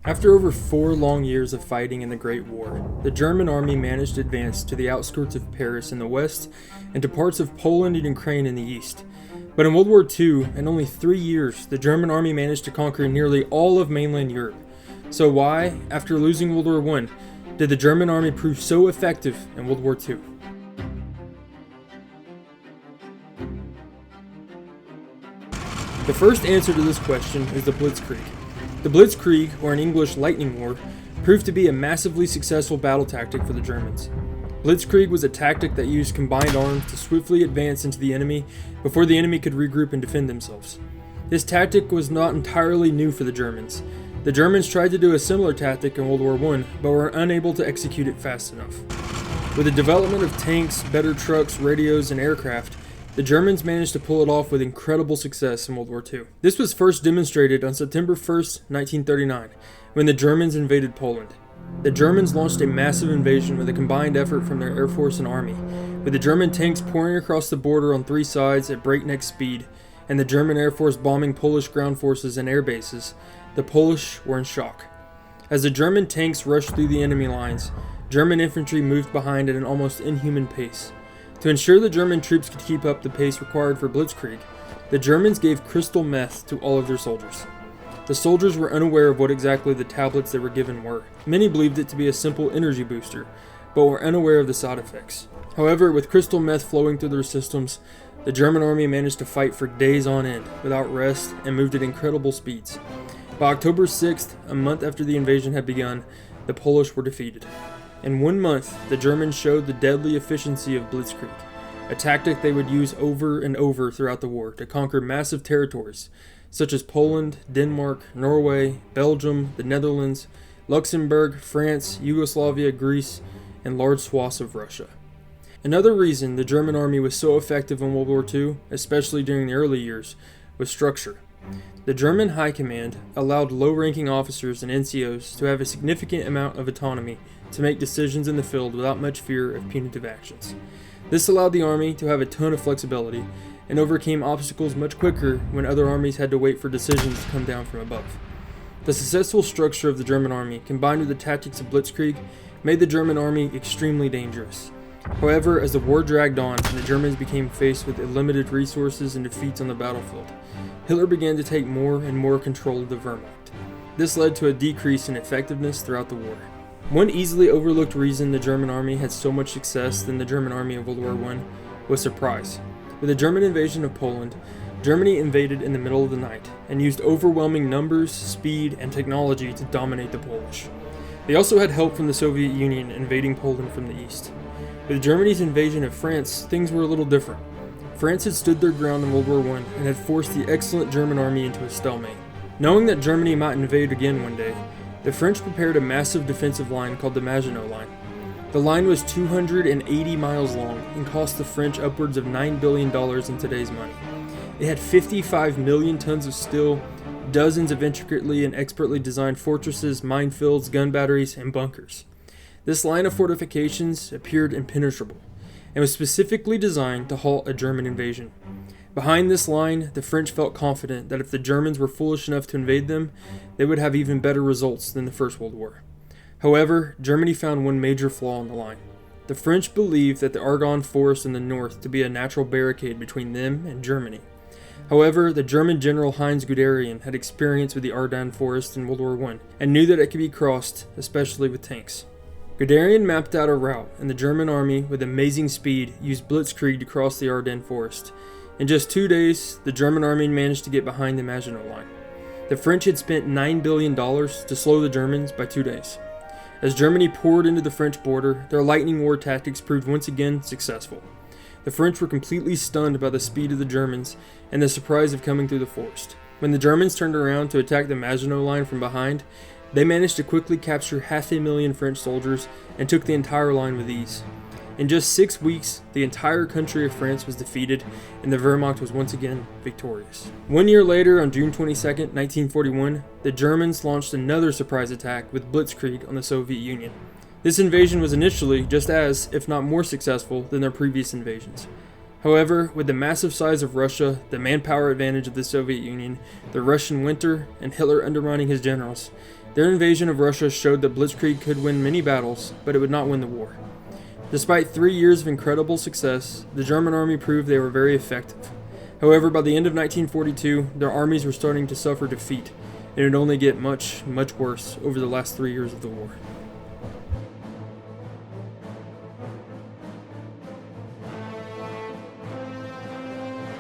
After over 4 long years of fighting in the Great War, the German army managed to advance to the outskirts of Paris in the west and to parts of Poland and Ukraine in the east. But in World War II, in only 3 years, the German army managed to conquer nearly all of mainland Europe. So why, after losing World War I, did the German army prove so effective in World War II? The first answer to this question is the Blitzkrieg. The Blitzkrieg, or in English Lightning War, proved to be a massively successful battle tactic for the Germans. Blitzkrieg was a tactic that used combined arms to swiftly advance into the enemy before the enemy could regroup and defend themselves. This tactic was not entirely new for the Germans. The Germans tried to do a similar tactic in World War I, but were unable to execute it fast enough. With the development of tanks, better trucks, radios, and aircraft, the Germans managed to pull it off with incredible success in World War II. This was first demonstrated on September 1st, 1939, when the Germans invaded Poland. The Germans launched a massive invasion with a combined effort from their air force and army, with the German tanks pouring across the border on 3 sides at breakneck speed, and the German air force bombing Polish ground forces and air bases. The Polish were in shock. As the German tanks rushed through the enemy lines, German infantry moved behind at an almost inhuman pace. To ensure the German troops could keep up the pace required for Blitzkrieg, the Germans gave crystal meth to all of their soldiers. The soldiers were unaware of what exactly the tablets they were given were. Many believed it to be a simple energy booster, but were unaware of the side effects. However, with crystal meth flowing through their systems, the German army managed to fight for days on end without rest and moved at incredible speeds. By October 6th, a month after the invasion had begun, the Polish were defeated. In 1 month, the Germans showed the deadly efficiency of Blitzkrieg, a tactic they would use over and over throughout the war to conquer massive territories, such as Poland, Denmark, Norway, Belgium, the Netherlands, Luxembourg, France, Yugoslavia, Greece, and large swaths of Russia. Another reason the German army was so effective in World War II, especially during the early years, was structure. The German High Command allowed low-ranking officers and NCOs to have a significant amount of autonomy to make decisions in the field without much fear of punitive actions. This allowed the army to have a ton of flexibility and overcame obstacles much quicker when other armies had to wait for decisions to come down from above. The successful structure of the German army, combined with the tactics of Blitzkrieg, made the German army extremely dangerous. However, as the war dragged on and the Germans became faced with limited resources and defeats on the battlefield, Hitler began to take more and more control of the Wehrmacht. This led to a decrease in effectiveness throughout the war. One easily overlooked reason the German army had so much success than the German army of World War I was surprise. With the German invasion of Poland, Germany invaded in the middle of the night and used overwhelming numbers, speed, and technology to dominate the Polish. They also had help from the Soviet Union invading Poland from the east. With Germany's invasion of France, things were a little different. France had stood their ground in World War I and had forced the excellent German army into a stalemate. Knowing that Germany might invade again one day, the French prepared a massive defensive line called the Maginot Line. The line was 280 miles long and cost the French upwards of $9 billion in today's money. It had 55 million tons of steel, dozens of intricately and expertly designed fortresses, minefields, gun batteries, and bunkers. This line of fortifications appeared impenetrable and was specifically designed to halt a German invasion. Behind this line, the French felt confident that if the Germans were foolish enough to invade them, they would have even better results than the First World War. However, Germany found one major flaw in the line. The French believed that the Argonne Forest in the north to be a natural barricade between them and Germany. However, the German general Heinz Guderian had experience with the Ardennes Forest in World War I and knew that it could be crossed, especially with tanks. Guderian mapped out a route, and the German army, with amazing speed, used Blitzkrieg to cross the Ardennes Forest. In just 2 days, the German army managed to get behind the Maginot Line. The French had spent $9 billion to slow the Germans by 2 days. As Germany poured into the French border, their lightning war tactics proved once again successful. The French were completely stunned by the speed of the Germans and the surprise of coming through the forest. When the Germans turned around to attack the Maginot Line from behind, they managed to quickly capture 500,000 French soldiers and took the entire line with ease. In just 6 weeks, the entire country of France was defeated, and the Wehrmacht was once again victorious. 1 year later, on June 22, 1941, the Germans launched another surprise attack with Blitzkrieg on the Soviet Union. This invasion was initially just as, if not more successful than their previous invasions. However, with the massive size of Russia, the manpower advantage of the Soviet Union, the Russian winter, and Hitler undermining his generals, Their invasion of Russia showed that Blitzkrieg could win many battles, but it would not win the war. Despite 3 years of incredible success, the German army proved they were very effective. However, by the end of 1942, their armies were starting to suffer defeat, and it would only get much, much worse over the last 3 years of the war.